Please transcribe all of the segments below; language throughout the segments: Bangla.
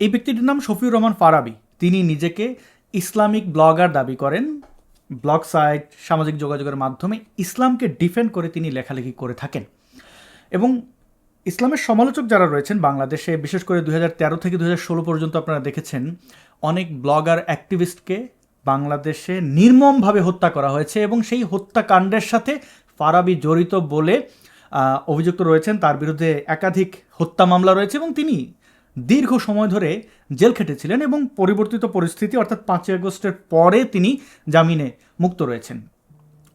এই ব্যক্তিটির নাম শফিউর রহমান ফারাবী। তিনি নিজেকে ইসলামিক ব্লগার দাবি করেন। ব্লগ সাইট, সামাজিক যোগাযোগের মাধ্যমে ইসলামকে ডিফেন্ড করে তিনি লেখালেখি করে থাকেন। এবং ইসলামের সমালোচক যারা রয়েছেন বাংলাদেশে, বিশেষ করে 2013 থেকে 2016 পর্যন্ত আপনারা দেখেছেন অনেক ব্লগার অ্যাক্টিভিস্টকে বাংলাদেশে নির্মমভাবে হত্যা করা হয়েছে, এবং সেই হত্যাকাণ্ডের সাথে ফারাবী জড়িত বলে অভিযুক্ত রয়েছেন। তার বিরুদ্ধে একাধিক হত্যা মামলা রয়েছে এবং তিনি দীর্ঘ সময় ধরে জেল খেটেছিলেন, এবং পরিবর্তিত পরিস্থিতি অর্থাৎ 5ই আগস্টের পরে তিনি জামিনে মুক্ত রয়েছেন।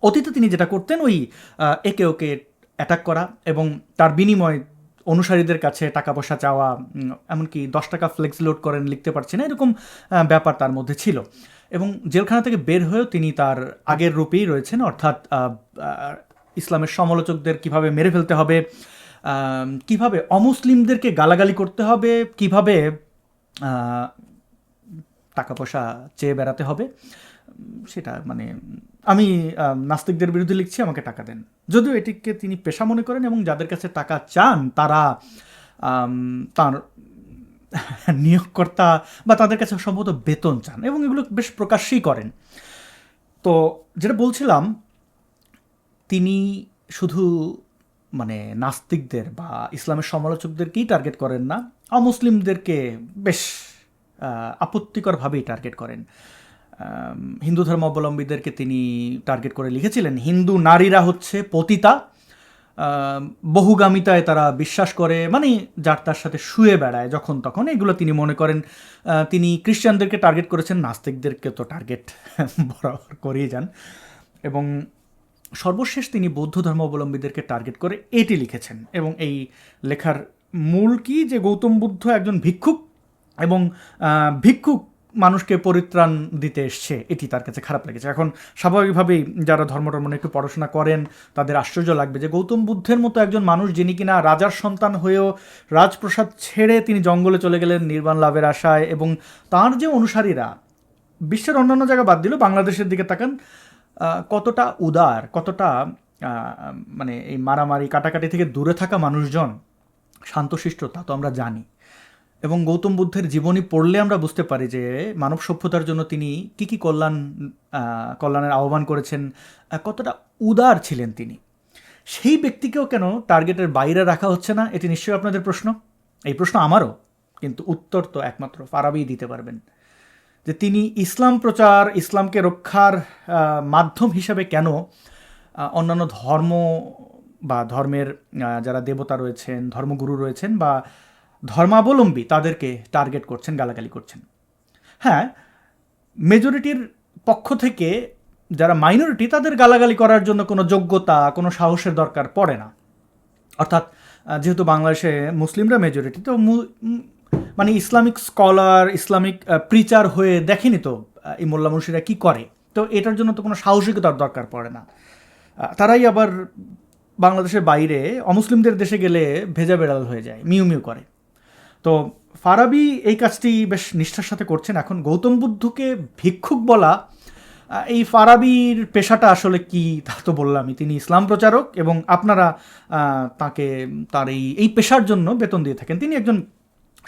অতীতে তিনি যেটা করতেন ওই একে ওকে অ্যাটাক করা এবং তার বিনিময়ে অনুসারীদের কাছে টাকা পয়সা চাওয়া, এমনকি 10 টাকা ফ্লেক্স লোড করেন লিখতে পারছে না, এরকম ব্যাপার তার মধ্যে ছিল। এবং জেলখানা থেকে বের হয়েও তিনি তার আগের রূপেই রয়েছেন, অর্থাৎ ইসলামের সমালোচকদের কিভাবে মেরে ফেলতে হবে, কিভাবে অমুসলিমদেরকে গালাগালি করতে হবে, কিভাবে টাকা পয়সা চেয়ে বেড়াতে হবে, সেটা মানে আমি নাস্তিকদের বিরুদ্ধে লিখছি, আমাকে টাকা দেন। যদিও এটিকে তিনি পেশা মনে করেন এবং যাদের কাছে টাকা চান তারা তার নিয়োগকর্তা বা তাদের কাছে সম্ভবত বেতন চান, এবং এগুলো বেশ প্রকাশ্যই করেন। তো যেটা বলছিলাম, তিনি শুধু মানে নাস্তিকদের বা ইসলামের সমালোচকদেরকেই টার্গেট করেন না, অমুসলিমদেরকে বেশ আপত্তিকরভাবেই টার্গেট করেন। হিন্দু ধর্মাবলম্বীদেরকে তিনি টার্গেট করে লিখেছিলেন হিন্দু নারীরা হচ্ছে পতিতা, বহুগামিতায় তারা বিশ্বাস করে, মানে যার তার সাথে শুয়ে বেড়ায় যখন তখন, এগুলো তিনি মনে করেন। তিনি খ্রিস্টানদেরকে টার্গেট করেছেন, নাস্তিকদেরকে তো টার্গেট বরাবর করেই যান। এবং সর্বশেষ তিনি বৌদ্ধ ধর্মাবলম্বীদেরকে টার্গেট করে এটি লিখেছেন। এবং এই লেখার মূল কি, যে গৌতম বুদ্ধ একজন ভিক্ষুক এবং ভিক্ষুক মানুষকে পরিত্রাণ দিতে এসছে, এটি তার কাছে খারাপ লেগেছে। এখন স্বাভাবিকভাবেই যারা ধর্মটর্ম একটু পড়াশোনা করেন তাদের আশ্চর্য লাগবে যে গৌতম বুদ্ধের মতো একজন মানুষ, যিনি কিনা রাজার সন্তান হয়েও রাজপ্রসাদ ছেড়ে তিনি জঙ্গলে চলে গেলেন নির্বাণ লাভের আশায়, এবং তার যে অনুসারীরা বিশ্বের অন্যান্য জায়গা বাদ দিল, বাংলাদেশের দিকে তাকান, কতটা উদার, কতটা মানে এই মারামারি কাটাকাটি থেকে দূরে থাকা মানুষজন, শান্তশিষ্ট, তা তো আমরা জানি। এবং গৌতম বুদ্ধের জীবনী পড়লে আমরা বুঝতে পারি যে মানব সভ্যতার জন্য তিনি কী কী কল্যাণের আহ্বান করেছেন, কতটা উদার ছিলেন তিনি। সেই ব্যক্তিকেও কেন টার্গেটের বাইরে রাখা হচ্ছে না, এটি নিশ্চয়ই আপনাদের প্রশ্ন। এই প্রশ্ন আমারও, কিন্তু উত্তর তো একমাত্র ফারাবী দিতে পারবেন। যে তিনি ইসলাম প্রচার, ইসলামকে রক্ষার মাধ্যম হিসাবে কেন অন্যান্য ধর্ম বা ধর্মের যারা দেবতা রয়েছেন, ধর্মগুরু রয়েছেন বা ধর্মাবলম্বী, তাদেরকে টার্গেট করছেন, গালাগালি করছেন। হ্যাঁ, মেজরিটির পক্ষ থেকে যারা মাইনরিটি, তাদের গালাগালি করার জন্য কোনো যোগ্যতা, কোনো সাহসের দরকার পড়ে না। অর্থাৎ যেহেতু বাংলাদেশে মুসলিমরা মেজরিটি, তো মানে ইসলামিক স্কলার, ইসলামিক প্রিচার হয়ে দেখেনি তো এই মোল্লা মুন্সিরা কী করে, তো এটার জন্য তো কোনো সাহসিকতার দরকার পড়ে না। তারাই আবার বাংলাদেশের বাইরে অমুসলিমদের দেশে গেলে ভেজা বেড়াল হয়ে যায়, মিউ মিউ করে। তো ফারাবী এই কাজটি বেশ নিষ্ঠার সাথে করছেন। এখন গৌতম বুদ্ধকে ভিক্ষুক বলা, এই ফারাবীর পেশাটা আসলে কি তা তো বললামই, তিনি ইসলাম প্রচারক এবং আপনারা তাকে তার এই পেশার জন্য বেতন দিয়ে থাকেন। তিনি একজন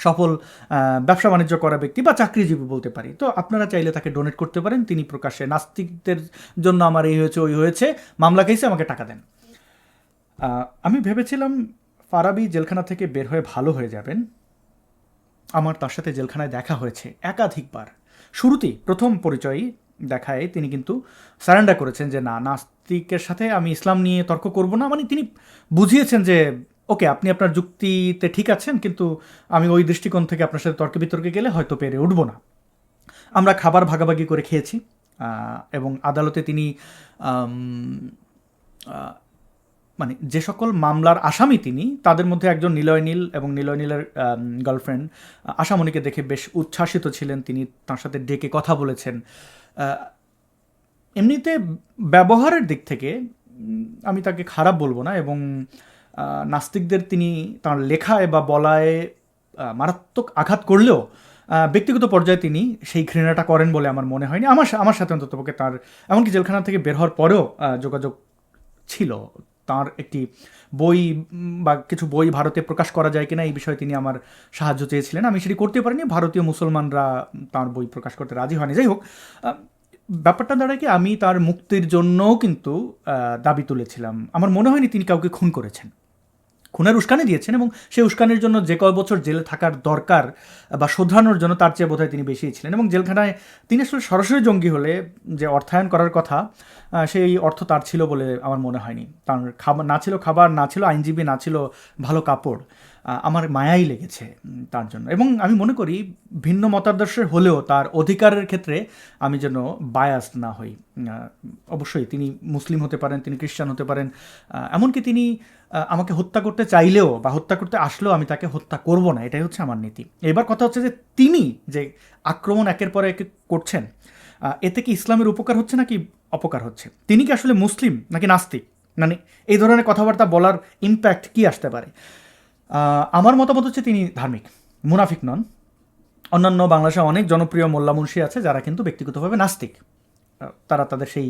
সফল ব্যবসা বাণিজ্য করা ব্যক্তি বা চাকরিজীবী বলতে পারি। তো আপনারা চাইলে তাকে ডোনেট করতে পারেন। তিনি প্রকাশ্যে নাস্তিকদের জন্য আমার এই হয়েছে, ওই হয়েছে, মামলা খাইছে, আমাকে টাকা দেন। আমি ভেবেছিলাম ফারাবী জেলখানা থেকে বের হয়ে ভালো হয়ে যাবেন। আমার তার সাথে জেলখানায় দেখা হয়েছে একাধিকবার। শুরুতেই প্রথম পরিচয়ই দেখায় তিনি কিন্তু সারেন্ডার করেছেন যে না, নাস্তিকের সাথে আমি ইসলাম নিয়ে তর্ক করব না। মানে তিনি বুঝিয়েছেন যে ওকে, আপনি আপনার যুক্তিতে ঠিক আছেন, কিন্তু আমি ওই দৃষ্টিকোণ থেকে আপনার সাথে তর্কে বিতর্কে গেলে হয়তো পেরে উঠব না। আমরা খাবার ভাগাভাগি করে খেয়েছি এবং আদালতে তিনি মানে যে সকল মামলার আসামি তিনি, তাদের মধ্যে একজন নিলয় নীল, এবং নিলয় নীলের গার্লফ্রেন্ড আশামণিকে দেখে বেশ উচ্ছ্বাসিত ছিলেন। তিনি তার সাথে ডেকে কথা বলেছেন। এমনিতে ব্যবহারের দিক থেকে আমি তাকে খারাপ বলবো না, এবং নাস্তিকদের তিনি তাঁর লেখায় বা বলায় মারাত্মক আঘাত করলেও ব্যক্তিগত পর্যায়ে তিনি সেই ঘৃণাটা করেন বলে আমার মনে হয়নি। আমার সাথে অন্ততপক্ষে তার, এমনকি জেলখানা থেকে বের হওয়ার পরেও যোগাযোগ ছিল, তার একটি বই বা কিছু বই ভারতে প্রকাশ করা যায় কিনা এই বিষয়ে তিনি আমার সাহায্য চেয়েছিলেন। আমি সেটি করতে পারিনি, ভারতীয় মুসলমানরা তার বই প্রকাশ করতে রাজি হয়নি। যাই হোক, ব্যাপারটা দাঁড়ায় কি, আমি তার মুক্তির জন্যও কিন্তু দাবি তুলেছিলাম। আমার মনে হয়নি তিনি কাউকে খুন করেছেন, খুনের উস্কানি দিয়েছেন, এবং সেই উস্কানির জন্য যে কয় বছর জেলে থাকার দরকার বা শোধরানোর জন্য তার চেয়ে বোধহয় তিনি বেশি ছিলেন। এবং জেলখানায় তিনি আসলে সরাসরি জঙ্গি হলে যে অর্থায়ন করার কথা সেই অর্থ তার ছিল বলে আমার মনে হয়নি। তার খাবার না ছিল, খাবার না ছিল, আইনজীবী না ছিল, ভালো কাপড়, আমার মায়াই লেগেছে তার জন্য। এবং আমি মনে করি ভিন্ন মতাদর্শের হলেও তার অধিকারের ক্ষেত্রে আমি যেন বায়াসড না হই। অবশ্যই তিনি মুসলিম হতে পারেন, তিনি খ্রিস্টান হতে পারেন, এমনকি তিনি আমাকে হত্যা করতে চাইলেও বা হত্যা করতে আসলেও আমি তাকে হত্যা করব না, এটাই হচ্ছে আমার নীতি। এবার কথা হচ্ছে যে তিনি যে আক্রমণ একের পর এক করছেন, এতে কি ইসলামের উপকার হচ্ছে নাকি অপকার হচ্ছে? তিনি কি আসলে মুসলিম নাকি নাস্তিক? মানে এই ধরনের কথাবার্তা বলার ইম্প্যাক্ট কি আসতে পারে? আমার মতামত হচ্ছে তিনি ধার্মিক, মুনাফিক নন। অন্যান্য বাংলাদেশে অনেক জনপ্রিয় মোল্লা মুন্সি আছে যারা কিন্তু ব্যক্তিগতভাবে নাস্তিক, তারা তাদের সেই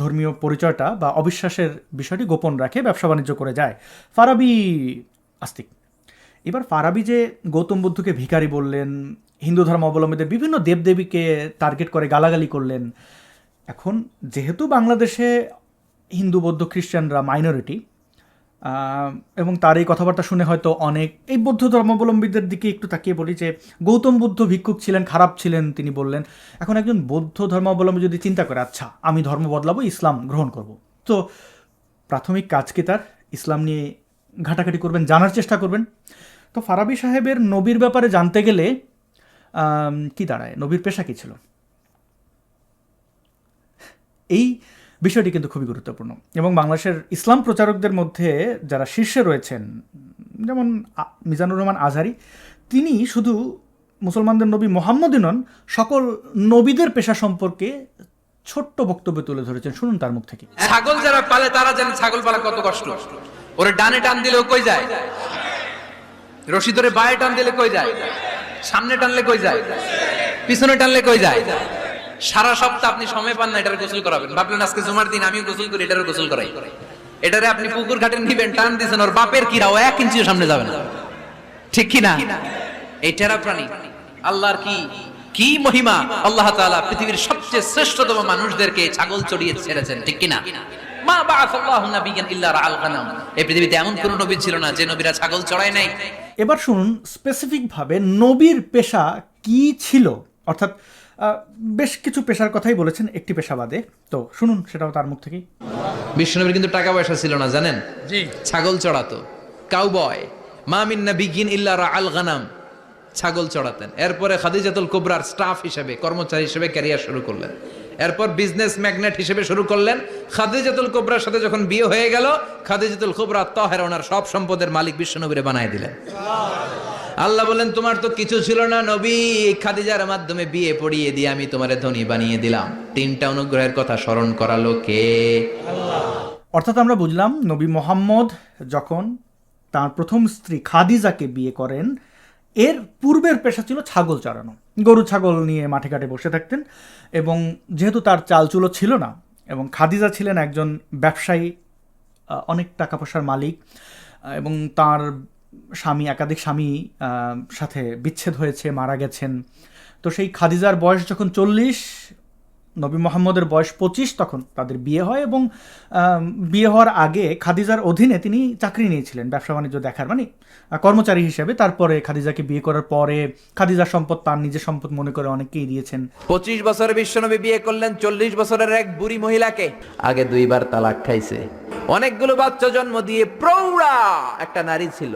ধর্মীয় পরিচয়টা বা অবিশ্বাসের বিষয়টি গোপন রাখে, ব্যবসা বাণিজ্য করে যায়। ফারাবি আস্তিক। এবার ফারাবি যে গৌতম বুদ্ধকে ভিখারি বললেন, হিন্দু ধর্ম অবলম্বীদের বিভিন্ন দেবদেবীকে টার্গেট করে গালাগালি করলেন। এখন যেহেতু বাংলাদেশে হিন্দু বৌদ্ধ খ্রিস্টানরা মাইনরিটি, এবং তার এই কথাবার্তা শুনে হয়তো অনেক এই বৌদ্ধ ধর্মাবলম্বীদের দিকে একটু তাকিয়ে বলি যে গৌতম বুদ্ধ ভিক্ষুক ছিলেন, খারাপ ছিলেন তিনি বললেন। এখন একজন বৌদ্ধ ধর্মাবলম্বী যদি চিন্তা করে আচ্ছা আমি ধর্ম বদলাবো, ইসলাম গ্রহণ করব, তো প্রাথমিক কাজ কি তার ইসলাম নিয়ে ঘাটাঘাটি করবেন, জানার চেষ্টা করবেন। তো ফারাবি সাহেবের নবীর ব্যাপারে জানতে গেলে কি দাঁড়ায়, নবীর পেশা কী ছিল, এই বিষয়টি কিন্তু খুবই গুরুত্বপূর্ণ। এবং বাংলাদেশের ইসলাম প্রচারকদের মধ্যে যারা শীর্ষে রয়েছেন, যেমন মিজানুর রহমান আজহারি, তিনি শুধু মুসলমানদের নবী মোহাম্মদই নন, সকল নবীদের পেশা সম্পর্কে ছোট্ট বক্তব্য তুলে ধরেছেন। শুনুন তার মুখ থেকে। ছাগল যারা পালে তারা জানে ছাগল পালা কত কষ্ট। ওরে ডানে টান দিলেও কই যায়, রশি ধরে বায়ে টান দিলে কই যায়, সামনে টানলে কই যায়, পিছনে টানলে কই যায়। সারা সপ্তাহ আপনি সময় পান না এটার গোসল করাবেন, ভাবলেন আজকে জুমার দিন আমিও গোসল করি, এটারও গোসল করাই। এটারে আপনি পুকুর ঘাটে নিবেন, টান দিয়েছেন, ওর বাপের কিরাও 1 ইঞ্চিও সামনে যাবে না, ঠিক কি না? এই টেরা প্রাণী আল্লাহর কি কি মহিমা! আল্লাহ তাআলা পৃথিবীর সবচেয়ে শ্রেষ্ঠতম মানুষদেরকে ছাগল চড়িয়ে ছেড়েছেন, ঠিক কি না? মা বাআসাল্লাহু নাবিয়্যান ইল্লা রাআল গানাম। এই পৃথিবীতে এমন কোন নবী ছিল না যে নবীরা ছাগল চড়ায় নাই। এবার শুনুন স্পেসিফিকভাবে নবীর পেশা কি ছিল, অর্থাৎ বেশ কিছু পেশার কথাই বলেছেন একটি পেশা বাদে। তো শুনুন সেটাও তার মুখ থেকেই। বিশ্বনবীর কিন্তু টাকা পয়সা ছিল না, জানেন? জি, ছাগল চড়াতো, কাউবয়। মা মিন নাবিয়্যিন ইল্লা রাআল গানাম, ছাগল চড়াতেন। এরপরে খাদিজাতুল কুবরার স্টাফ হিসেবে, কর্মচারী হিসেবে ক্যারিয়ার শুরু করলেন। এরপর বিজনেস ম্যাগনেট হিসেবে শুরু করলেন। খাদিজাতুল কুবরার সাথে যখন বিয়ে হয়ে গেল, খাদিজাতুল কুবরা তাহেরা ওনার সব সম্পদের মালিক বিশ্বনবীরে বানায় দিলেন। আল্লাহ বলেন তোমার তো কিছু ছিল না নবী, খাদিজার মাধ্যমে বিয়ে পড়িয়ে দিয়ে আমি তোমারে ধনী বানিয়ে দিলাম। 3টা অনুগ্রহের কথা স্মরণ করালো কে? অর্থাৎ আমরা বুঝলাম নবী মোহাম্মদ যখন তার প্রথম স্ত্রী খাদিজাকে বিয়ে করেন, এর পূর্বের পেশা ছিল ছাগল চড়ানো। গরু ছাগল নিয়ে মাঠে ঘাটে বসে থাকতেন। এবং যেহেতু তার চালচুলো ছিল না, এবং খাদিজা ছিলেন একজন ব্যবসায়ী, অনেক টাকা পয়সার মালিক, এবং তার স্বামী একাধিক স্বামী সাথে বিচ্ছেদ হয়েছে, মারা গেছেন। তো সেই খাদিজার বয়স যখন 40, নবী মোহাম্মদের বয়স 25, তখন তাদের বিয়ে হয়। এবং বিয়ে হওয়ার আগে খাদিজার অধীনে তিনি চাকরি নিয়েছিলেন ব্যবসা বাণিজ্য দেখার, মানে কর্মচারী হিসেবে। তারপরে খাদিজাকে বিয়ে করার পরে খাদিজার সম্পদ তার নিজের সম্পদ মনে করে অনেককেই দিয়েছেন। 25 বছরে বিশ্বনবী বিয়ে করলেন 40 বছরের এক বুড়ি মহিলাকে। আগে 2 বার তালাক খাইছে, অনেকগুলো বাচ্চা জন্ম দিয়ে প্রৌঢ়া একটা নারী ছিল।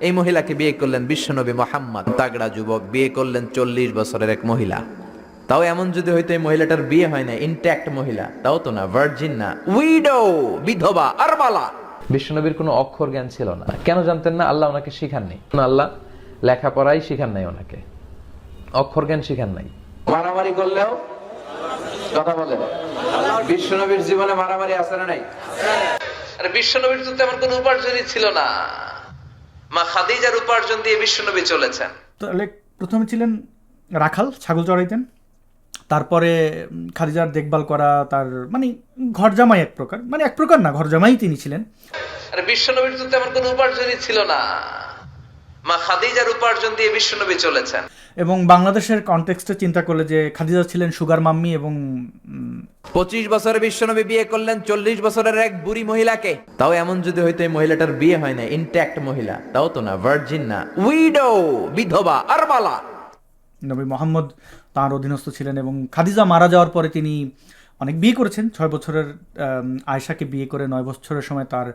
এই মহিলাকে বিয়ে করলেন বিশ্বনবী মুহাম্মদ, তাগড়া যুবক। বিয়ে করলেন 40 বছরের এক মহিলা। তাও এমন যদি হয়তো এই মহিলাটার বিয়ে হয় না, ইনট্যাক্ট মহিলা, তাও তো না, ভার্জিন না, উইডো, বিধবা, আরমালা। বিশ্বনবীর কোনো অক্ষর জ্ঞান ছিল না। কেন জানতেন না? আল্লাহ ওনাকে শিখাননি। আল্লাহ লেখাপড়াই শিখান নাই ওনাকে, অক্ষর জ্ঞান শিখান নাই। মারামারি করলেও কথা বলে। বিশ্বনবীর জীবনে মারামারি আছে না নাই? আরে বিশ্বনবীর তো তেমন কোনো উপার্জনই ছিল না, মা খাদিজার উপার্জন দিয়ে বিশ্বনবী চলেছেন। তাহলে প্রথমে ছিলেন রাখাল, ছাগল চড়াইতেন। তারপরে খাদিজার দেখভাল করা, তার মানে ঘর জামাই এক প্রকার, মানে এক প্রকার না, ঘর জামাই তিনি ছিলেন। আরে বিশ্বনবীর তো তেমন কোনো উপার্জনই ছিল না, মা খাদিজার উপার্জন দিয়ে বিশ্বনবী চলেছেন। এবং বাংলাদেশের কনটেক্সটে চিন্তা করলে যে খাদিজা ছিলেন সুগার মাম্মি, এবং 25 বছরে বিশ্বনবী বিয়ে করলেন 40 বছরের এক বুড়ি মহিলাকে। তাও এমন যদি হয়তো এই মহিলাটার বিয়ে হয় না, ইনট্যাক্ট মহিলা, তাও তো না, ভার্জিন না, উইডো, বিধবা, আরমালা। নবী মোহাম্মদ তাঁর অধীনস্থ ছিলেন, এবং খাদিজা মারা যাওয়ার পরে তিনি অনেক বিয়ে করেছেন। 6 বছরের আয়েশাকে বিয়ে করে 9 বছরের সময় তার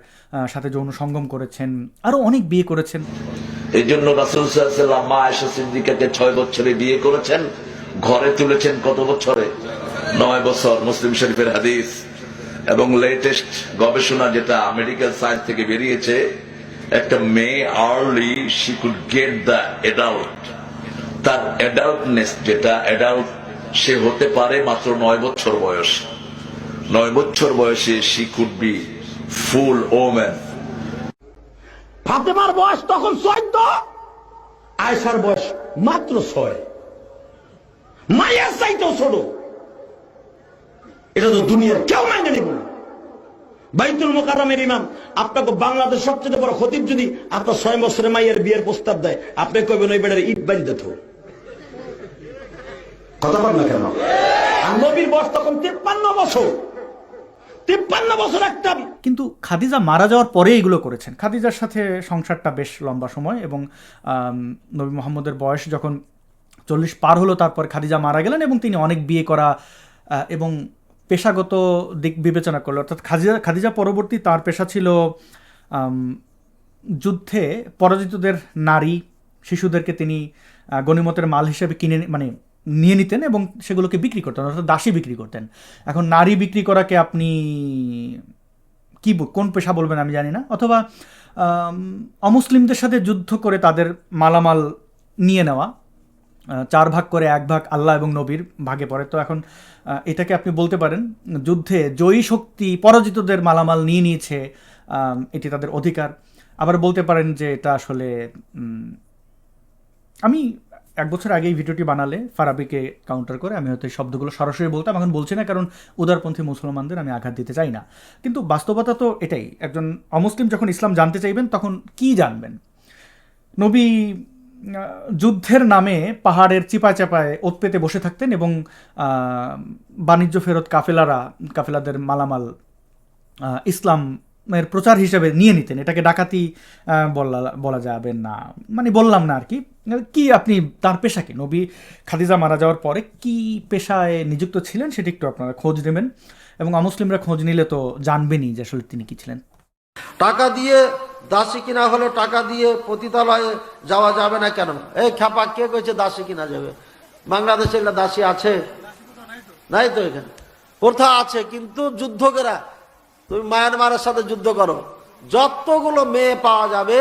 সাথে যৌন সঙ্গম করেছেন, আরও অনেক বিয়ে করেছেন। এই জন্য রাসূল সাল্লাল্লাহু আলাইহি ওয়াসাল্লাম মা আয়েশা সিদ্দিকাকে 6 বছরে বিয়ে করেছেন, ঘরে তুলেছেন কত বছরে? 9 বছর। মুসলিম শরীফের হাদিস। এবং লেটেস্ট গবেষণা যেটা মেডিকেল সায়েন্স থেকে বেরিয়েছে, একটা মেয়ে early she could get the adult, তার অ্যাডাল্টনেস যেটা অ্যাডাল্ট সে হতে পারে মাত্র 9 বছর বয়স। 9 বছর বয়সে she could be full woman. ফাতেমার বয়স তখন 14, আয়েশার বয়স মাত্র 6। মায়ের চাইতেও ছোট। এটা তো দুনিয়ার কেউ মাইনে নেব না। বাইতুল মোকাররমের ইমাম আপনাকে বাংলাদেশ সবচেয়ে বড় খতিব যদি আপনার 6 বছরের মায়ের বিয়ের প্রস্তাব দেয়, আপনি কইবেন ওই বেটার ইট বাড়ি দিত। কথা বল না কেন? আর নবীর বয়স তখন 53 বছর। 53 বছর একটা। কিন্তু খাদিজা মারা যাওয়ার পরে এগুলো করেছেন। খাদিজার সাথে সংসারটা বেশ লম্বা সময়, এবং নবী মোহাম্মদের বয়স যখন 40 পার হলো, তারপর খাদিজা মারা গেলেন, এবং তিনি অনেক বিয়ে করা এবং পেশাগত দিক বিবেচনা করলেন। অর্থাৎ খাদিজা পরবর্তী তার পেশা ছিল যুদ্ধে পরাজিতদের নারী শিশুদেরকে তিনি গনিমতের মাল হিসেবে মানে নিয়ে নিতেন এবং সেগুলোকে বিক্রি করতেন, অর্থাৎ দাসী বিক্রি করতেন। এখন নারী বিক্রি করাকে আপনি কোন পেশা বলবেন আমি জানি না, অথবা অমুসলিমদের সাথে যুদ্ধ করে তাদের মালামাল নিয়ে নেওয়া, 4 ভাগ করে 1 ভাগ আল্লাহ এবং নবীর ভাগে পড়ে। তো এখন এটাকে আপনি বলতে পারেন যুদ্ধে জয়ী শক্তি পরাজিতদের মালামাল নিয়ে নিয়েছে, এটি তাদের অধিকার। আবার বলতে পারেন যে এটা আসলে আমি 1 বছর আগে এই ভিডিওটি বানালে ফারাবিকে কাউন্টার করে আমি হয়তো এই শব্দগুলো সরাসরি বলতাম, এখন বলছি না, কারণ উদারপন্থী মুসলমানদের আমি আঘাত দিতে চাই না। কিন্তু বাস্তবতা তো এটাই, একজন অমুসলিম যখন ইসলাম জানতে চাইবেন তখন কি জানবেন? নবী যুদ্ধের নামে পাহাড়ের চিপায় চাপায় ওত পেতে বসে থাকতেন, এবং বাণিজ্য ফেরত কাফেলাদের মালামাল ইসলামের প্রচার হিসেবে নিয়ে নিতেন। এটাকে ডাকাতি বলা যাবে না, মানে বললাম না আর কি। কি আপনি তার পেশা কি? নবী খাদিজা মারা যাওয়ার পরে কি পেশায় নিযুক্ত ছিলেন সেটি একটু আপনারা খোঁজ নেবেন, এবং অমুসলিমরা খোঁজ নিলে তো জানবেনই যে আসলে তিনি কি ছিলেন। টাকা দিয়ে দাসী কিনা হলো, টাকা দিয়ে পতিতালয়ে যাওয়া যাবে না কেন? এই খ্যাপা কে কইছে দাসী কিনা যাবে? বাংলাদেশে এগুলা দাসী আছে? নাই তো, এখানে প্রথা আছে। কিন্তু যুদ্ধকেরা, তুমি মায়ানমারের সাথে যুদ্ধ করো, যতগুলো মেয়ে পাওয়া যাবে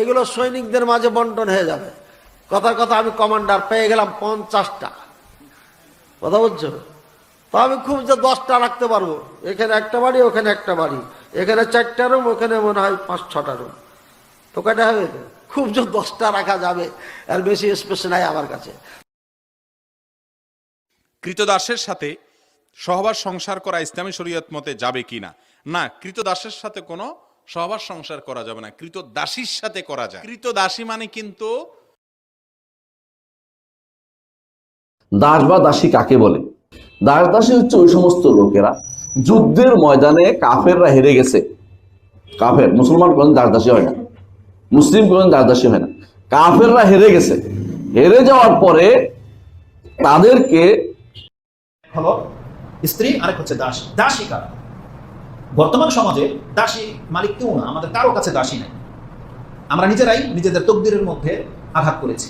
এগুলো সৈনিকদের মাঝে বন্টন হয়ে যাবে। কথার কথা, আমি কমান্ডার পেয়ে গেলাম 50টা, কথা বলছো তো? আমি খুব যে 10টা রাখতে পারবো। এখানে একটা বাড়ি, ওখানে একটা বাড়ি, এখানে 4টা রুম, ওখানে মনে হয় 5-6টা রুম। তো কয়টা হবে? খুব যে 10টা রাখা যাবে, আর বেশি স্পেস নাই আমার কাছে। কৃতদাসের সাথে সহবাস সংসার করা ইসলামী শরীয়ত মতে যাবে কিনা? না, কৃতদাসের সাথে কোনো সহবাস সংসার করা যাবে না, কৃতদাসীর সাথে করা যায়। কৃতদাসী মানে কিন্তু দাস বা দাসী কাকে বলে? দাস দাসী হচ্ছে ওই সমস্ত লোকেরা যুদ্ধের ময়দানে কাফেররা হেরে গেছে। কাফের, মুসলমান কোন দাস দাসী হয় না, মুসলিম কোন দাস দাসী হয় না। কাফেররা হেরে গেছে, হেরে যাওয়ার পরে তাদেরকে হলো স্ত্রী, আরেক হচ্ছে দাসী। দাসী কারা? বর্তমান সমাজে দাসী মালিক কেউ না, আমাদের কারো কাছে দাসী নাই। আমরা নিজেরাই নিজেদের তকদিরের মধ্যে আঘাত করেছি।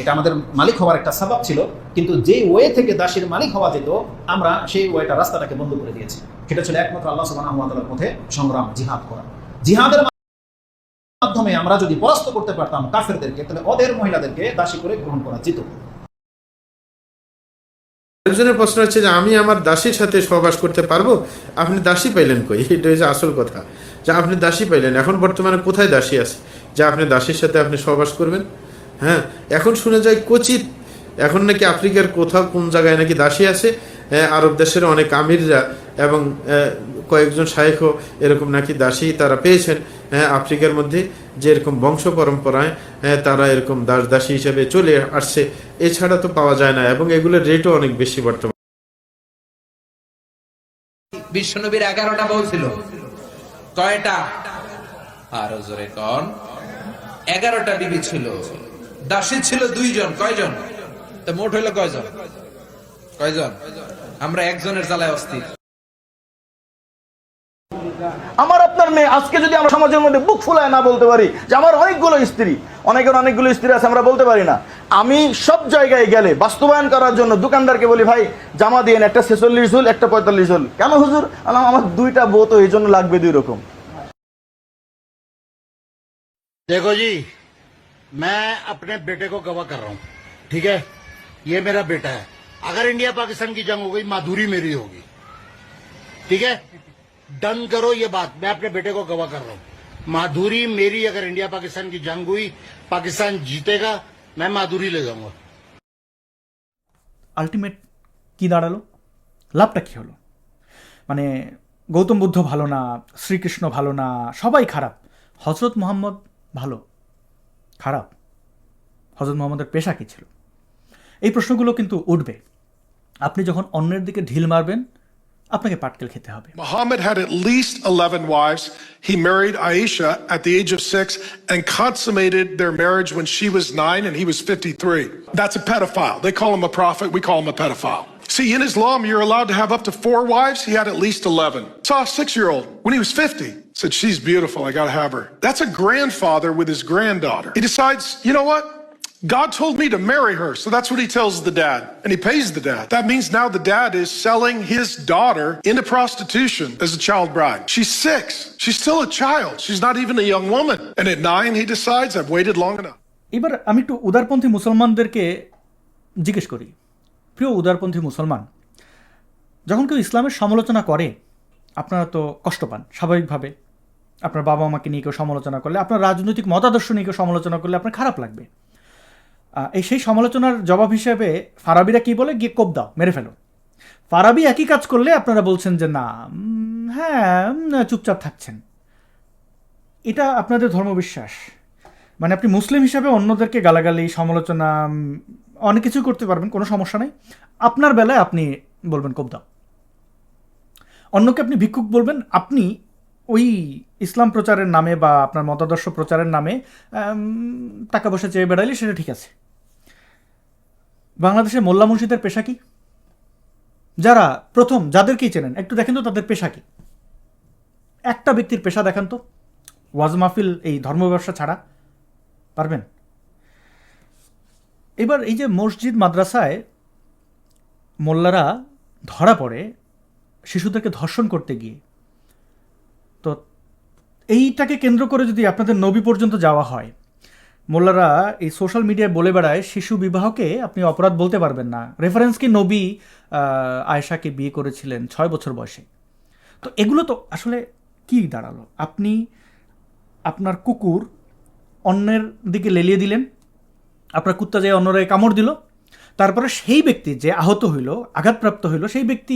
এটা আমাদের মালিক হওয়ার একটা সাবাব ছিল, কিন্তু যে ওয়ে থেকে দাসীর মালিক হওয়া যেত, আমরা সেই ওয়েটা, রাস্তাটাকে বন্ধ করে দিয়েছি। সেটা ছিল একমাত্র আল্লাহ সুবহানাহু ওয়া তাআলার পথে সংগ্রাম, জিহাদ করা। জিহাদের মাধ্যমে আমরা যদি পরাস্ত করতে পারতাম কাফেরদেরকে, তাহলে ওদের মহিলাদেরকে দাসী করে গ্রহণ করা যেত। একজনের প্রশ্ন হচ্ছে যে আমি আমার দাসীর সাথে সহবাস করতে পারবো? আপনি দাসী পাইলেন কই? এটা হচ্ছে আসল কথা, যে আপনি দাসী পাইলেন। এখন বর্তমানে কোথায় দাসী আছে যে আপনি দাসীর সাথে আপনি সহবাস করবেন? হ্যাঁ, এখন শুনে যায় কচিত এখন নাকি আফ্রিকার কোথাও কোন জায়গায় নাকি দাসী আছে, আরব দেশের অনেক আমিররা এবং কয়েকজন শায়েখও এরকম নাকি দাসী তারা পেয়েছেন আফ্রিকার মধ্যে, যে এরকম বংশ পরম্পরায় তারা এরকম দাসী হিসেবে চলে আসছে, এছাড়া তো পাওয়া যায় না, এবং এগুলোর রেটও অনেক বেশি বর্তমানে। বিশ্বনবীর 11টা বউ ছিল, কয়টা? আরো জোরে কোন? 11টা বিবি ছিল, দাসী ছিল 2 জন। কয়জন? তো মোট হইলো কয়জন? আমরা একজনের জ্বালায় অস্থির। আমার আপনার মেয়ে আজকে যদি আমরা সমাজের মধ্যে বুক ফুলায় না বলতে পারি যে আমার অনেকগুলো স্ত্রী, অনেকগুলো স্ত্রী আছে, আমরা বলতে পারি না। আমি সব জায়গায় গেলে বাস্তবায়ন করার জন্য দোকানদারকে বলি, ভাই জামা দিয়েন, একটা 46 ঝুল, একটা 45 ঝুল। কেন হুজুর? আমার 2টা বউ তো এই জন্য লাগবে 2 রকম। देखो जी, मैं अपने बेटे को गवाह कर रहा हूँ, ठीक है? ये मेरा बेटा है। अगर इंडिया पाकिस्तान की जंग हो गई, माधुरी मेरी होगी, ठीक है? डन करो ये बात, मैं अपने बेटे को गवाह कर रहा हूँ। माधुरी मेरी, अगर इंडिया पाकिस्तान की जंग हुई, पाकिस्तान जीतेगा, मैं माधुरी ले जाऊंगा। আলটিমেট কি দাঁড়ালো? লাভটা কি হলো? মানে গৌতম বুদ্ধ ভালো না, শ্রীকৃষ্ণ ভালো না, সবাই খারাপ, হজরত মোহাম্মদ ভালো, খারাপ? হজরত মোহাম্মদের পেশা কী ছিল? এই প্রশ্নগুলো কিন্তু উঠবে। আপনি যখন অন্যের দিকে ঢিল মারবেন, আপনাকে পাটকেল খেতে হবে। Muhammad had at least 11 wives. He married Aisha at the age of 6 and consummated their marriage when she was 9 and he was 53. That's a pedophile. They call him a prophet. We call him a pedophile. See, in Islam, you're allowed to have up to 4 wives. He had at least 11. Saw a 6-year-old when he was 50. Said, she's beautiful. I got to have her. That's a grandfather with his granddaughter. He decides, you know what? God told me to marry her, so that's what he tells the dad, and he pays the dad. That means now the dad is selling his daughter into prostitution as a child bride. She's 6. She's still a child. She's not even a young woman. And at 9, he decides, I've waited long enough. এবার আমি একটু উদারপন্থী মুসলমানদেরকে জিজ্ঞেস করি, প্রিয় উদারপন্থী মুসলমান, যখন কেউ ইসলামের সমালোচনা করে আপনারা তো কষ্ট পান স্বাভাবিকভাবে। আপনার বাবা মাকে নিয়ে কেউ সমালোচনা করলে, আপনার রাজনৈতিক মতাদর্শ নিয়ে কেউ সমালোচনা করলে আপনার খারাপ লাগবে। সেই সমালোচনার জবাব হিসেবে ফারাবিরা কি বলে? গিয়ে কোপ দাও, মেরে ফেলো। ফারাবি একই কাজ করলে আপনারা বলছেন যে না, চুপচাপ থাকছেন। এটা আপনাদের ধর্মবিশ্বাস। মানে আপনি মুসলিম হিসাবে অন্যদেরকে গালাগালি, সমালোচনা, অনেক কিছু করতে পারবেন, কোনো সমস্যা নেই। আপনার বেলায় আপনি বলবেন কোপ দাও। অন্যকে আপনি ভিক্ষুক বলবেন, আপনি ওই ইসলাম প্রচারের নামে বা আপনার মতাদর্শ প্রচারের নামে টাকা পয়সা চেয়ে বেড়াইলে সেটা ঠিক আছে। বাংলাদেশে মোল্লা মুন্সিদের পেশা কি? যারা প্রথম, যাদেরকেই চেনেন, একটু দেখেন তো তাদের পেশা কি। একটা ব্যক্তির পেশা দেখান তো, ওয়াজ মাহফিল, এই ধর্ম ব্যবসা ছাড়া পারবেন? এবার এই যে মসজিদ মাদ্রাসায় মোল্লারা ধরা পড়ে শিশুদেরকে ধর্ষণ করতে গিয়ে, তো এইটাকে কেন্দ্র করে যদি আপনাদের নবী পর্যন্ত যাওয়া হয়, মোল্লারা এই সোশ্যাল মিডিয়ায় বলে বেড়ায় শিশু বিবাহকে আপনি অপরাধ বলতে পারবেন না, রেফারেন্স কি নবী আয়েশাকে বিয়ে করেছিলেন 6 বছর বয়সে। তো এগুলো তো আসলে কি দাঁড়ালো? আপনি আপনার কুকুর অন্যের দিকে লেলিয়ে দিলেন, আপনার কুত্তা যে অন্যরা কামড় দিল, তারপরে সেই ব্যক্তি যে আহত হইল, আঘাতপ্রাপ্ত হইল, সেই ব্যক্তি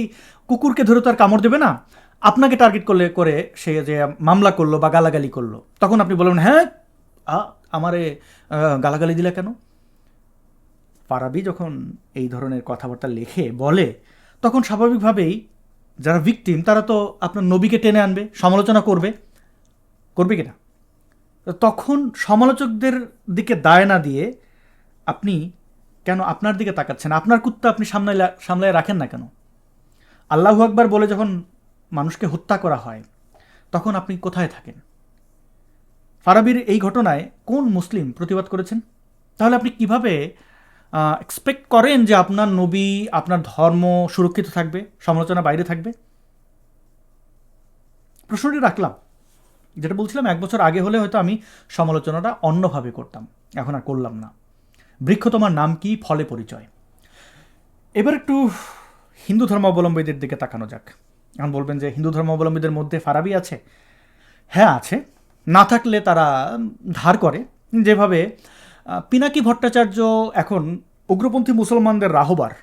কুকুরকে ধরে তো আর কামড় দেবে না, আপনাকে টার্গেট করে সে যে মামলা করলো বা গালাগালি করলো, তখন আপনি বলবেন হ্যাঁ আমারে গালাগালি দিলে কেন? ফারাবি যখন এই ধরনের কথাবার্তা লেখে বলে, তখন স্বাভাবিকভাবেই যারা ভিকটিম তারা তো আপনার নবীকে টেনে আনবে, সমালোচনা করবে কিনা? তখন সমালোচকদের দিকে দায় না দিয়ে আপনি কেন আপনার দিকে তাকাচ্ছেন? আপনার কুত্তা আপনি সামলায় রাখেন না কেন? আল্লাহু আকবার বলে যখন মানুষকে হত্যা করা হয়, তখন আপনি কোথায় থাকেন? ফারাবির এই ঘটনায় কোন মুসলিম প্রতিবাদ করেছেন? তাহলে আপনি কিভাবে এক্সপেক্ট করেন যে আপনার নবী, আপনার ধর্ম সুরক্ষিত থাকবে, সমালোচনা বাইরে থাকবে? প্রশ্নটি রাখলাম। যেটা বলছিলাম, 1 বছর আগে হলে হয়তো আমি সমালোচনাটা অন্যভাবে করতাম, এখন আর করলাম না। বৃক্ষ তোমার নাম কি, ফলে পরিচয়। এবার একটু হিন্দু ধর্মাবলম্বীদের দিকে তাকানো যাক। এখন বলবেন যে হিন্দু ধর্মাবলম্বীদের মধ্যে ফারাবি আছে? হ্যাঁ আছে, না থাকলে তারা ধার করে। যেভাবে পিনাকি ভট্টাচার্য এখন উগ্রপন্থী মুসলমানদের রাহবার,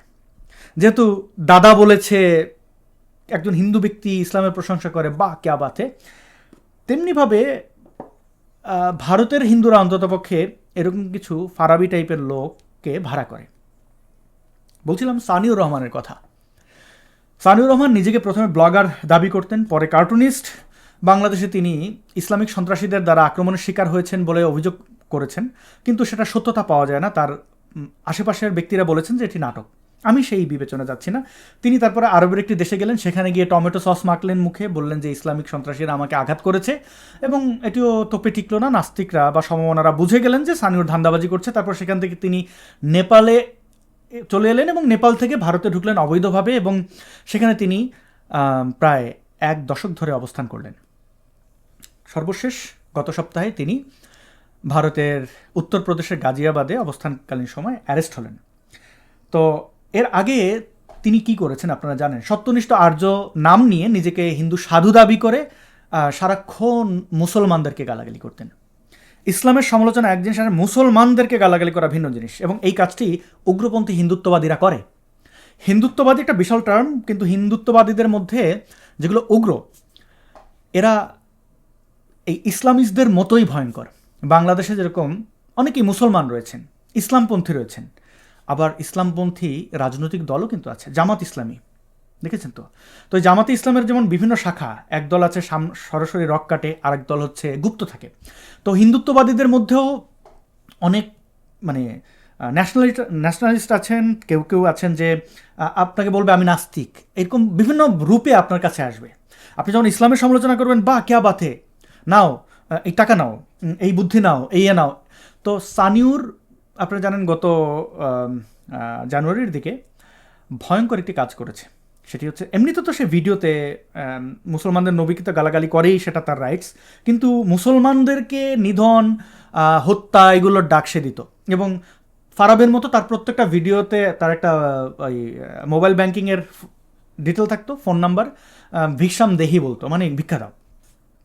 যেহেতু দাদা বলেছে একজন হিন্দু ব্যক্তি ইসলামের প্রশংসা করে, বা ক্যা বাতে, তেমনিভাবে ভারতের হিন্দুরা অন্ততপক্ষে এরকম কিছু ফারাবি টাইপের লোককে ভাড়া করে। বলছিলাম সানিউর রহমানের কথা। সানিউর রহমান নিজেকে প্রথমে ব্লগার দাবি করতেন, পরে কার্টুনিস্ট। বাংলাদেশে তিনি ইসলামিক সন্ত্রাসীদের দ্বারা আক্রমণের শিকার হয়েছেন বলে অভিযোগ করেছেন, কিন্তু সেটা সত্যতা পাওয়া যায় না। তার আশেপাশের ব্যক্তিরা বলেছেন যে এটি নাটক। আমি সেই বিবেচনা যাচ্ছি না। তিনি তারপরে আরবের একটি দেশে গেলেন, সেখানে গিয়ে টমেটো সস মাখলেন মুখে, বললেন যে ইসলামিক সন্ত্রাসীরা আমাকে আঘাত করেছে, এবং এটিও তোপে টিকলো না। নাস্তিকরা বা সমমনারা বুঝে গেলেন যে সানিউর ধান্দাবাজি করছে। তারপর সেখান থেকে তিনি নেপালে চলে এলেন এবং নেপাল থেকে ভারতে ঢুকলেন অবৈধভাবে, এবং সেখানে তিনি প্রায় 1 দশক ধরে অবস্থান করলেন। সর্বশেষ গত সপ্তাহে তিনি ভারতের উত্তরপ্রদেশের গাজিয়াবাদে অবস্থানকালীন সময় অ্যারেস্ট হলেন। তো এর আগে তিনি কি করেছেন আপনারা জানেন। সত্যনিষ্ঠ আর্য নাম নিয়ে নিজেকে হিন্দু সাধু দাবি করে সারাক্ষণ মুসলমানদেরকে গালাগালি করতেন। ইসলামের সমালোচনা এক জিনিস, আর মুসলমানদেরকে গালাগালি করা ভিন্ন জিনিস, এবং এই কাজটি উগ্রপন্থী হিন্দুত্ববাদীরা করে। হিন্দুত্ববাদী একটা বিশাল টার্ম, কিন্তু হিন্দুত্ববাদীদের মধ্যে যেগুলো উগ্র, এরা এই ইসলামিস্টদের মতোই ভয়ঙ্কর। বাংলাদেশে যেরকম অনেকেই মুসলমান রয়েছেন, ইসলামপন্থী রয়েছেন, আবার ইসলামপন্থী রাজনৈতিক দলও কিন্তু আছে। জামাত ইসলামী দেখেছেন তো। তো এই জামাতে ইসলামের যেমন বিভিন্ন শাখা, এক দল আছে সরাসরি রক কাটে, আরেক দল হচ্ছে গুপ্ত থাকে। তো হিন্দুত্ববাদীদের মধ্যেও অনেক মানে ন্যাশনালিস্ট আছেন, কেউ কেউ আছেন যে আপনাকে বলবে আমি নাস্তিক, এরকম বিভিন্ন রূপে আপনার কাছে আসবে। আপনি যখন ইসলামের সমালোচনা করবেন, বা ক্যা বাতে, নাও এই টাকা নাও, এই বুদ্ধি নাও, এই নাও। তো সানিউর আপনারা জানেন গত জানুয়ারির দিকে ভয়ঙ্কর একটি কাজ করেছে। সেটি হচ্ছে, এমনিতে তো সে ভিডিওতে মুসলমানদের নবীকে তো গালাগালি করেই, সেটা তার রাইটস, কিন্তু মুসলমানদেরকে নিধন, হত্যা এগুলোর ডাক সে দিত। এবং ফারাবের মতো তার প্রত্যেকটা ভিডিওতে তার একটা ওই মোবাইল ব্যাংকিংয়ের ডিটেল থাকতো, ফোন নাম্বার, ভিক্ষাম দেহি বলতো, মানে ভিক্ষা দাও।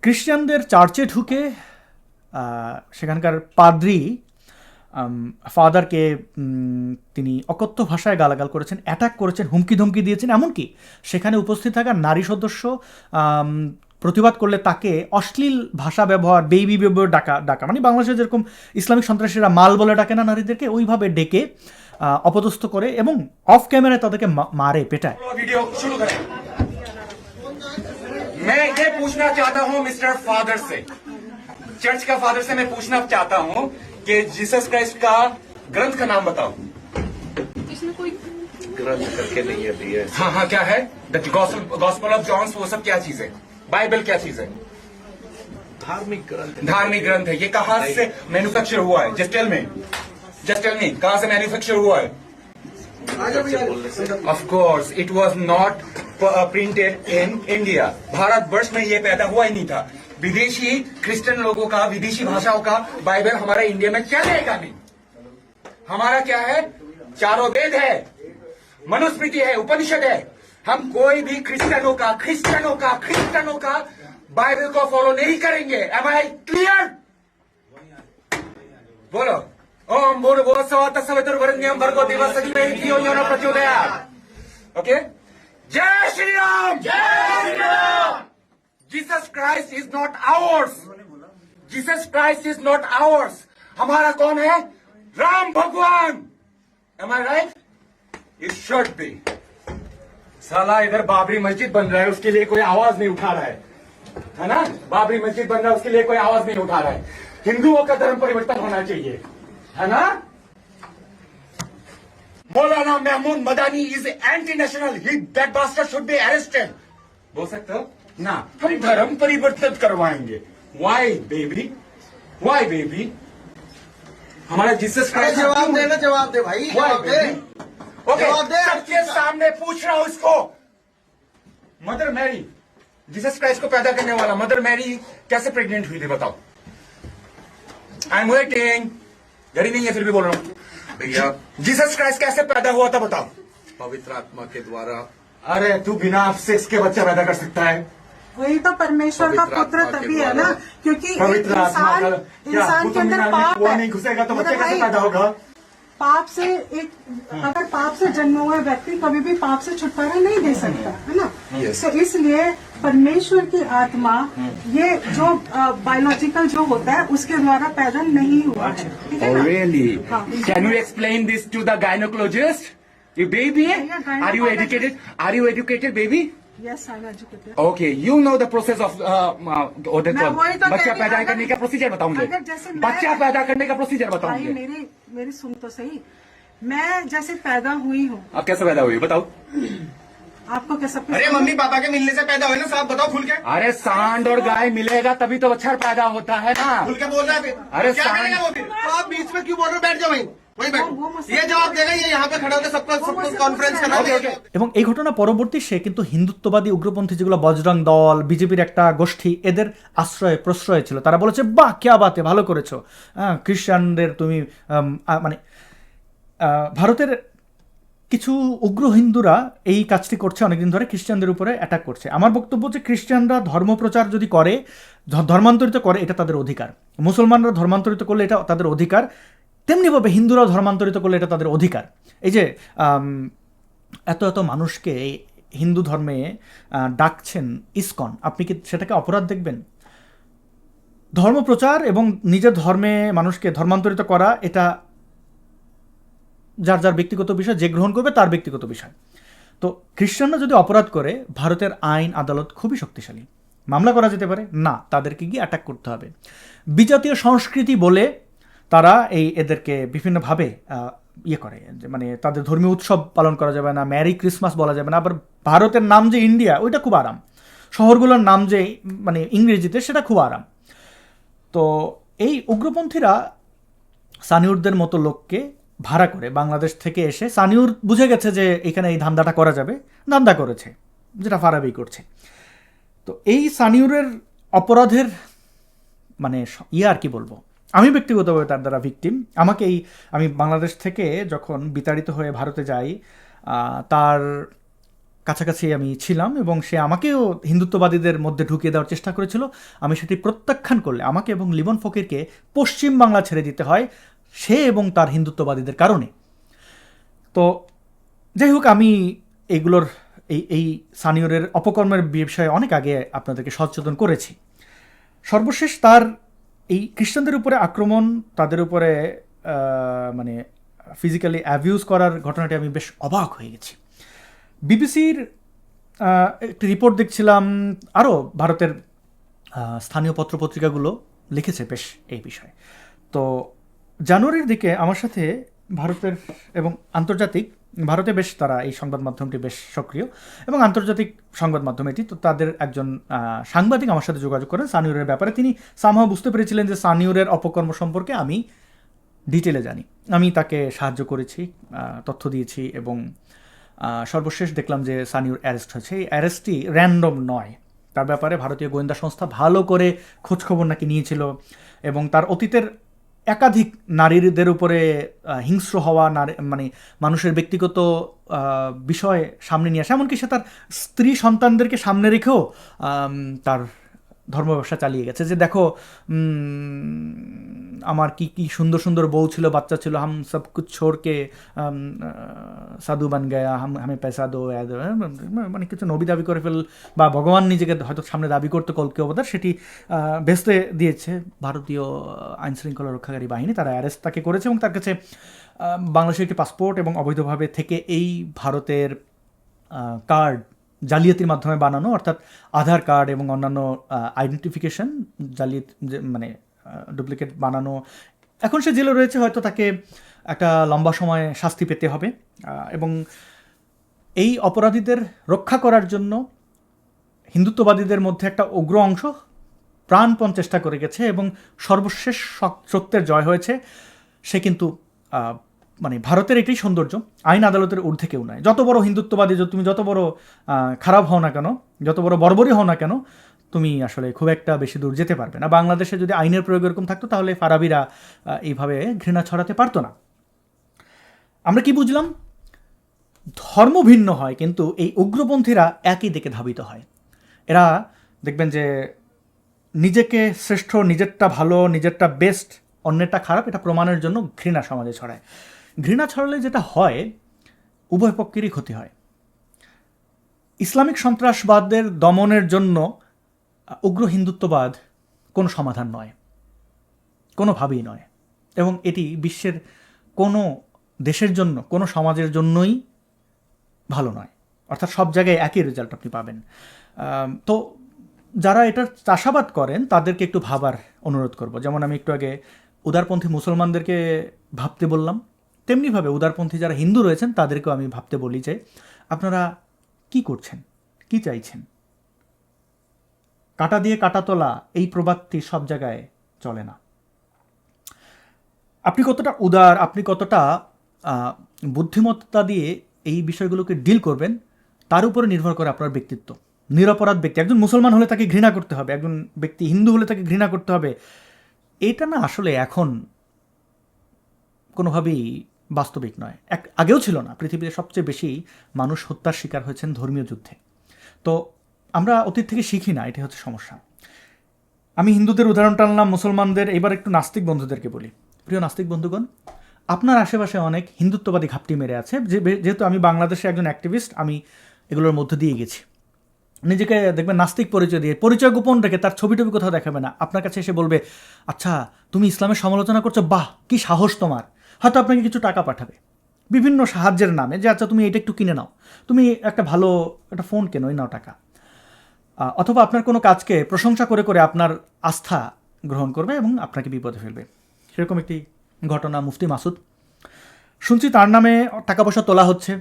খ্রিস্টানদের চার্চে ঢুকে সেখানকার পাদ্রি ফাদারকে তিনি অকথ্য ভাষায় গালাগাল করেছেন, অ্যাটাক করেছেন, হুমকি ধমকি দিয়েছেন। এমনকি সেখানে উপস্থিত থাকা নারী সদস্য প্রতিবাদ করলে তাকে অশ্লীল ভাষা ব্যবহার, বেবি ব্যবহার ডাকা, মানে বাংলাদেশে যেরকম ইসলামিক সন্ত্রাসীরা মাল বলে ডাকে না নারীদেরকে, ওইভাবে ডেকে অপদস্থ করে এবং অফ ক্যামেরায় তাদেরকে মারে, পেটায়। मैं ये पूछना चाहता हूँ मिस्टर फादर से, चर्च का फादर से मैं पूछना चाहता हूँ कि जीसस क्राइस्ट का ग्रंथ का नाम बताओ। इसमें कोई ग्रंथ करके नहीं है दिया। हाँ हाँ क्या है? द गॉस्पेल ऑफ जॉन्स, वो सब क्या चीज है? बाइबल क्या चीज है? धार्मिक ग्रंथ। धार्मिक ग्रंथ है। ये कहाँ से मैन्युफैक्चर हुआ है? जस्ट टेल मी कहाँ से मैन्युफैक्चर हुआ है? Of course, it was not printed in India. Bharatvarsh में ये पैदा हुआ ही नहीं था। विदेशी क्रिश्चियन लोगों का, विदेशी भाषाओं का बाइबल हमारे इंडिया में चलेगा नहीं। हमारा क्या है? चारों वेद है, मनुस्मृति है, उपनिषद है। हम कोई भी क्रिश्चियनों का बाइबल को फॉलो नहीं करेंगे। Am I clear? बोलो। ओम भूर्भुवः स्वः तत्सवितुर्वरेण्यं भर्गो देवस्य धीमहि धियो यो न प्रचोदयात्। ओके, जय श्री राम। जय Shri Ram. Jesus Christ is not hours. Jesus Christ is not hours. हमारा कौन है? राम भगवान। Am I right? It should be. साला इधर बाबरी मस्जिद बन रहा है, उसके लिए कोई आवाज नहीं उठा रहा है ना? बाबरी मस्जिद बन रहा है, उसके लिए कोई आवाज नहीं उठा रहा है। हिंदुओं का धर्म परिवर्तन होना चाहिए, है ना? Maulana Mahmood Madani is anti national, that bastard should be arrested. बोल सकते हो ना? हम धर्म परिवर्तन करवाएंगे। Why baby? Why baby? हमारा जीसस क्राइस्ट जवाब दे भाई, जवाब दे। ओके, सबके सामने पूछ रहा हूं इसको। मदर मैरी, जीसस क्राइस्ट को पैदा करने वाला मदर मैरी कैसे प्रेग्नेंट हुई थी बताओ? I am waiting. डरी नहीं है फिर भी बोल रहा हूँ। भैया, जीसस क्राइस्ट कैसे पैदा हुआ था बताओ? पवित्र आत्मा के द्वारा। अरे तू बिना सेक्स के बच्चा पैदा कर सकता है? वही तो परमेश्वर का पुत्र तभी है ना, क्योंकि पवित्र आत्मा का इंसान के अंदर पाप वो है। नहीं घुसेगा तो बच्चा कैसे पैदा होगा? पाप से एक अगर पाप से जन्मा हुआ व्यक्ति कभी भी पाप से छुटकारा नहीं दे सकता है ना। तो इसलिए परमेश्वर की आत्मा ये जो बायोलॉजिकल जो होता है उसके द्वारा पैदा नहीं हुआ है, ठीक है ना? Really? Can you explain this to the gynecologist? You baby? Are you educated? Are you educated, baby? Yes, I'm educated. Okay, you know the process of मैं वही तो बच्चा कह रही पैदा हूँ, करने का प्रोसीजर बताऊंगे। अगर जैसे मैं- बच्चा पैदा करने का प्रोसीजर भाई बताऊंगे। मेरी सुन तो सही। मैं जैसे पैदा हुई हूँ, आप कैसे पैदा हुई बताओ? आपको कैसा? अरे मम्मी पापा के मिलने से पैदा हुए ना, साहब बताओ खुल के। अरे सांड और गाय मिलेगा तभी तो बच्चा पैदा होता है ना। खुल के बोल रहा है। अरे क्या करेगा वो फिर? तो आप बीच में क्यों बोल रहे हो? बैठ जाओ वहीं बैठो। ये जवाब देगा, ये यहाँ पे खड़ा होकर सबको कॉन्फ्रेंस करना। এবং এই ঘটনা পরবর্তী সে কিন্তু হিন্দুত্ববাদী উগ্রপন্থী যেগুলো বজরং দল, বিজেপির একটা গোষ্ঠী, এদের আশ্রয় প্রশ্রয় ছিল। তারা বলেছে বাহ ক্যা বাতে, ভালো করেছো, হ্যাঁ খ্রিস্টানদের তুমি মানে ভারতের কিছু উগ্র হিন্দুরা এই কাজটি করছে অনেকদিন ধরে, খ্রিস্টানদের উপরে অ্যাটাক করছে। আমার বক্তব্য যে খ্রিস্টানরা ধর্মপ্রচার যদি করে, ধর্মান্তরিত করে, এটা তাদের অধিকার। মুসলমানরা ধর্মান্তরিত করলে এটা তাদের অধিকার, তেমনিভাবে হিন্দুরাও ধর্মান্তরিত করলে এটা তাদের অধিকার। এই যে এত এত মানুষকে হিন্দু ধর্মে ডাকছেন ইসকন, আপনি কি সেটাকে অপরাধ দেখবেন? ধর্মপ্রচার এবং নিজের ধর্মে মানুষকে ধর্মান্তরিত করা এটা যার যার ব্যক্তিগত বিষয়, যে গ্রহণ করবে তার ব্যক্তিগত বিষয়। তো খ্রিস্টানরা যদি অপরাধ করে, ভারতের আইন আদালত খুবই শক্তিশালী, মামলা করা যেতে পারে না, তাদেরকে গিয়ে অ্যাটাক করতে হবে। বিজাতীয় সংস্কৃতি বলে তারা এদেরকে বিভিন্নভাবে ইয়ে করে, যে মানে তাদের ধর্মীয় উৎসব পালন করা যাবে না, ম্যারি ক্রিসমাস বলা যাবে না। আবার ভারতের নাম যে ইন্ডিয়া, ওইটা খুব আরাম, শহরগুলোর নাম যে মানে ইংরেজিতে, সেটা খুব আরাম। তো এই উগ্রপন্থীরা সানিউরদের মতো লোককে ভাড়া করে বাংলাদেশ থেকে এসে, সানিউর বুঝে গেছে যে এখানে এই ধান্দাটা করা যাবে, ধান্দা করেছে, যেটা ফারাবি করছে। তো এই সানিউরের অপরাধের মানে আর কি বলবো, আমি ব্যক্তিগতভাবে তার দ্বারা ভিকটিম। আমি বাংলাদেশ থেকে যখন বিতাড়িত হয়ে ভারতে যাই, তার কাছাকাছি আমি ছিলাম এবং সে আমাকেও হিন্দুত্ববাদীদের মধ্যে ঢুকিয়ে দেওয়ার চেষ্টা করেছিল। আমি সেটি প্রত্যাখ্যান করলে আমাকে এবং লিমন ফকিরকে পশ্চিম বাংলা ছেড়ে দিতে হয়, সে এবং তার হিন্দুত্ববাদীদের কারণে। তো যাই হোক, আমি এইগুলোর এই সানিউরের অপকর্মের বিষয়ে অনেক আগে আপনাদেরকে সচেতন করেছি। সর্বশেষ তার এই খ্রিস্টানদের উপরে আক্রমণ, তাদের উপরে মানে ফিজিক্যালি অ্যাবিউজ করার ঘটনাটি আমি বেশ অবাক হয়ে গেছি। বিবিসির একটি রিপোর্ট দেখছিলাম, আরও ভারতের স্থানীয় পত্রপত্রিকাগুলো লিখেছে বেশ এই বিষয়ে। তো জানুয়ারির দিকে আমার সাথে ভারতের এবং আন্তর্জাতিক, ভারতে বেশ তারা এই সংবাদ মাধ্যমটি বেশ সক্রিয় এবং আন্তর্জাতিক সংবাদ মাধ্যম এটি, তো তাদের একজন সাংবাদিক আমার সাথে যোগাযোগ করেন সানিউরের ব্যাপারে। তিনি সামহাও বুঝতে পেরেছিলেন যে সানিউরের অপকর্ম সম্পর্কে আমি ডিটেলে জানি। আমি তাকে সাহায্য করেছি, তথ্য দিয়েছি এবং সর্বশেষ দেখলাম যে সানিউর অ্যারেস্ট হয়েছে। এই অ্যারেস্টটি র্যান্ডম নয়, তার ব্যাপারে ভারতীয় গোয়েন্দা সংস্থা ভালো করে খোঁজখবর নাকি নিয়েছিল এবং তার অতীতের একাধিক নারীদের উপরে হিংস্র হওয়া, মানে মানুষের ব্যক্তিগত বিষয় সামনে নিয়ে আসে, এমনকি সে তার স্ত্রী সন্তানদেরকে সামনে রেখেও তার ধর্ম ব্যবসা চালিয়ে গেছে। যে দেখো আমার কি কি সুন্দর সুন্দর বউ ছিল, বাচ্চা ছিল, হাম সব কুছ ছোড়কে সাধু বান গয়া, হামে পয়সা দো, মানে কিছু নবী দাবি করে ফেল, বা ভগবান নিজেকে হয়তো সামনে দাবি করতে কলকে অবতার, সেটি ভেস্তে দিয়েছে ভারতীয় আইন শৃঙ্খলা রক্ষাকারী বাহিনী। তারা অ্যারেস্ট তাকে করেছে এবং তার কাছে বাংলাদেশের একটি পাসপোর্ট এবং অবৈধভাবে থেকে এই ভারতের কার্ড জালিয়াতির মাধ্যমে বানানো, অর্থাৎ আধার কার্ড এবং অন্যান্য আইডেন্টিফিকেশন জালিয়াতি, মানে ডুপ্লিকেট বানানো। এখন সে জেলে রয়েছে, হয়তো তাকে একটা লম্বা সময় শাস্তি পেতে হবে এবং এই অপরাধীদের রক্ষা করার জন্য হিন্দুত্ববাদীদের মধ্যে একটা উগ্র অংশ প্রাণপণ চেষ্টা করে গেছে এবং সর্বশেষ সত্যের জয় হয়েছে। সে কিন্তু মানে ভারতের এটাই সৌন্দর্য, আইন আদালতের ঊর্ধ্বে কেউ নয়। যত বড় হিন্দুত্ববাদী, তুমি যত বড় খারাপ হও না কেন, যত বড় বর্বরই হও না কেন, তুমি আসলে খুব একটা বেশি দূর যেতে পারবে না। বাংলাদেশে যদি আইনের প্রয়োগ এরকম থাকতো তাহলে ফারাবিরা এইভাবে ঘৃণা ছড়াতে পারতো না। আমরা কি বুঝলাম? ধর্ম ভিন্ন হয় কিন্তু এই উগ্রপন্থীরা একই দিকে ধাবিত হয়। এরা দেখবেন যে নিজেকে শ্রেষ্ঠ, নিজেরটা ভালো, নিজেরটা বেস্ট, অন্যেরটা খারাপ, এটা প্রমাণের জন্য ঘৃণা সমাজে ছড়ায়। ঘৃণা ছড়ালে যেটা হয়, উভয় পক্ষেরই ক্ষতি হয়। ইসলামিক সন্ত্রাসবাদের দমনের জন্য উগ্র হিন্দুত্ববাদ কোনো সমাধান নয়, কোনোভাবেই নয়, এবং এটি বিশ্বের কোনো দেশের জন্য, কোনো সমাজের জন্যই ভালো নয়। অর্থাৎ সব জায়গায় একই রেজাল্ট আপনি পাবেন। তো যারা এটার চাষাবাদ করেন তাদেরকে একটু ভাবার অনুরোধ করব। যেমন আমি একটু আগে উদারপন্থী মুসলমানদেরকে ভাবতে বললাম, তেমনিভাবে উদারপন্থী যারা হিন্দু রয়েছেন তাদেরকেও আমি ভাবতে বলি যে আপনারা কি করছেন, কি চাইছেন। কাটা দিয়ে কাটা তোলা এই প্রবাদটি সব জায়গায় চলে না। আপনি কতটা উদার, আপনি কতটা বুদ্ধিমত্তা দিয়ে এই বিষয়গুলোকে ডিল করবেন তার উপরে নির্ভর করে আপনার ব্যক্তিত্ব। নিরপরাধ ব্যক্তি, একজন মুসলমান হলে তাকে ঘৃণা করতে হবে, একজন ব্যক্তি হিন্দু হলে তাকে ঘৃণা করতে হবে, এটা না আসলে এখন কোনোভাবেই বাস্তবিক নয়। আগেও ছিল না। পৃথিবীতে সবচেয়ে বেশি মানুষ হত্যার শিকার হয়েছেন ধর্মীয় যুদ্ধে। তো আমরা অতীত থেকে শিখি না, এটাই হচ্ছে সমস্যা। আমি হিন্দুদের উদাহরণ টানলাম, মুসলমানদের, এবার একটু নাস্তিক বন্ধুদেরকে বলি। প্রিয় নাস্তিক বন্ধুগণ, আপনার আশেপাশে অনেক হিন্দুত্ববাদী ঘাপটি মেরে আছে। যেহেতু আমি বাংলাদেশে একজন অ্যাক্টিভিস্ট, আমি এগুলোর মধ্য দিয়ে গেছি। নিজেকে দেখবেন নাস্তিক পরিচয় দিয়ে, পরিচয় গোপন রেখে, তার ছবি টবি কোথাও দেখাবে না, আপনার কাছে এসে বলবে, আচ্ছা তুমি ইসলামের সমালোচনা করছো, বাহ কি সাহস তোমার। হয়তো আপনাকে কিছু টাকা পাঠাবে বিভিন্ন সাহায্যের নামে, যে আচ্ছা তুমি এটা একটু কিনে নাও, তুমি একটা ভালো একটা ফোন কেনো, নাও টাকা। অথবা আপনার কোনো কাজকে প্রশংসা করে করে আপনার আস্থা গ্রহণ করবে এবং আপনাকে বিপদে ফেলবে। সেরকম একটি ঘটনা মুফতি মাসুদ। শুনছি তার নামে টাকা পয়সা তোলা হচ্ছে,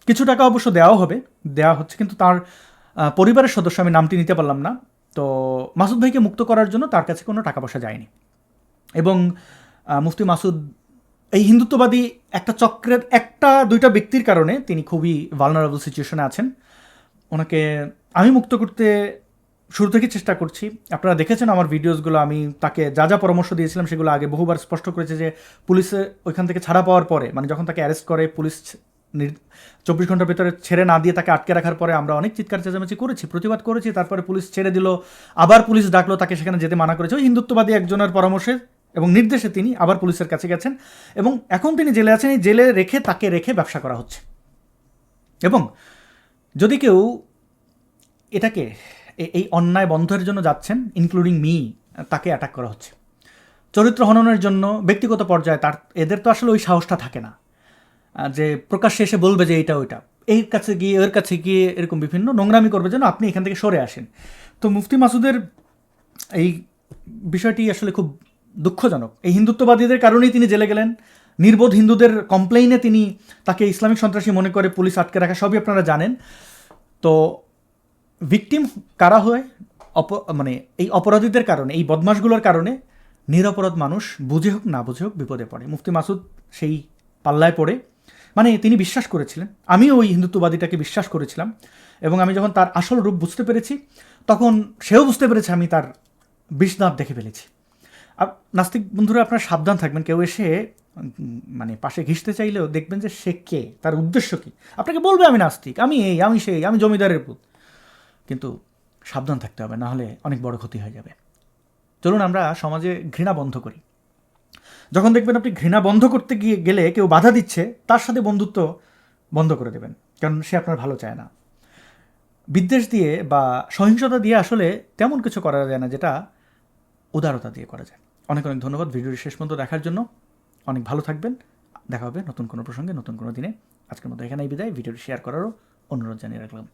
কিছু টাকা অবশ্য দেওয়া হচ্ছে, কিন্তু তার পরিবারের সদস্য, আমি নামটি নিতে পারলাম না, তো মাসুদ ভাইকে মুক্ত করার জন্য তার কাছে কোনো টাকা পয়সা যায়নি। এবং মুফতি মাসুদ এই হিন্দুত্ববাদী একটা চক্রের একটা দুইটা ব্যক্তির কারণে তিনি খুবই ভালনারেবল সিচুয়েশনে আছেন। ওনাকে আমি মুক্ত করতে শুরু থেকে চেষ্টা করছি। আপনারা দেখেছেন আমার ভিডিওসগুলো, আমি তাকে যা যা পরামর্শ দিয়েছিলাম সেগুলো আগে বহুবার স্পষ্ট করেছে যে পুলিশে ওইখান থেকে ছাড়া পাওয়ার পরে, মানে যখন তাকে অ্যারেস্ট করে পুলিশ 24 ঘন্টার ভেতরে ছেড়ে না দিয়ে তাকে আটকে রাখার পরে আমরা অনেক চিৎকার চেঁচামেচি করেছি, প্রতিবাদ করেছি। তারপরে পুলিশ ছেড়ে দিল, আবার পুলিশ ডাকলো, তাকে সেখানে যেতে মানা করেছে। ওই হিন্দুত্ববাদী একজনের পরামর্শে এবং নির্দেশে তিনি আবার পুলিশের কাছে গেছেন এবং এখন তিনি জেলে আছেন। এই জেলে তাকে রেখে ব্যবসা করা হচ্ছে। এবং যদি কেউ এটাকে এই অন্যায় বন্ধের জন্য যাচ্ছেন, ইনক্লুডিং মি, তাকে অ্যাটাক করা হচ্ছে চরিত্র হননের জন্য ব্যক্তিগত পর্যায়ে। এদের তো আসলে ওই সাহসটা থাকে না যে প্রকাশ্যে এসে বলবে যে এইটা ওইটা, এর কাছে গিয়ে এরকম বিভিন্ন নোংরামি করবে যেন আপনি এখান থেকে সরে আসেন। তো মুফতি মাসুদের এই বিষয়টি আসলে খুব দুঃখজনক। এই হিন্দুত্ববাদীদের কারণেই তিনি জেলে গেলেন। নির্বোধ হিন্দুদের কমপ্লেইনে তাকে ইসলামিক সন্ত্রাসী মনে করে পুলিশ আটকে রাখা, সবই আপনারা জানেন। তো ভিকটিম কারা হয়? মানে এই অপরাধীদের কারণে, এই বদমাশগুলোর কারণে নিরপরাধ মানুষ বুঝে হোক না বুঝে হোক বিপদে পড়ে। মুফতি মাসুদ সেই পাল্লায় পড়ে, মানে তিনি বিশ্বাস করেছিলেন, আমিও ওই হিন্দুত্ববাদীটাকে বিশ্বাস করেছিলাম, এবং আমি যখন তার আসল রূপ বুঝতে পেরেছি তখন সেও বুঝতে পেরেছে আমি তার বিষদাঁত দেখে ফেলেছি। আর নাস্তিক বন্ধুরা, আপনারা সাবধান থাকবেন। কেউ এসে মানে পাশে ঘিসতে চাইলেও দেখবেন যে সে কে, তার উদ্দেশ্য কী। আপনাকে বলবে আমি নাস্তিক, আমি এই, আমি সেই, আমি জমিদারের পুত, কিন্তু সাবধান থাকতে হবে, না হলে অনেক বড় ক্ষতি হয়ে যাবে। চলুন আমরা সমাজে ঘৃণা বন্ধ করি। যখন দেখবেন আপনি ঘৃণা বন্ধ করতে গেলে কেউ বাধা দিচ্ছে, তার সাথে বন্ধুত্ব বন্ধ করে দেবেন, কারণ সে আপনার ভালো চায় না। বিদ্বেষ দিয়ে বা সহিংসতা দিয়ে আসলে তেমন কিছু করা যায় না যেটা উদারতা দিয়ে করা যায়। অনেক অনেক ধন্যবাদ ভিডিওটি শেষ পর্যন্ত দেখার জন্য। অনেক ভালো থাকবেন। দেখা হবে নতুন কোনো প্রসঙ্গে, নতুন কোনো দিনে। আজকের মতো এখানেই বিদায়। ভিডিওটি শেয়ার করারও অনুরোধ জানিয়ে রাখলাম।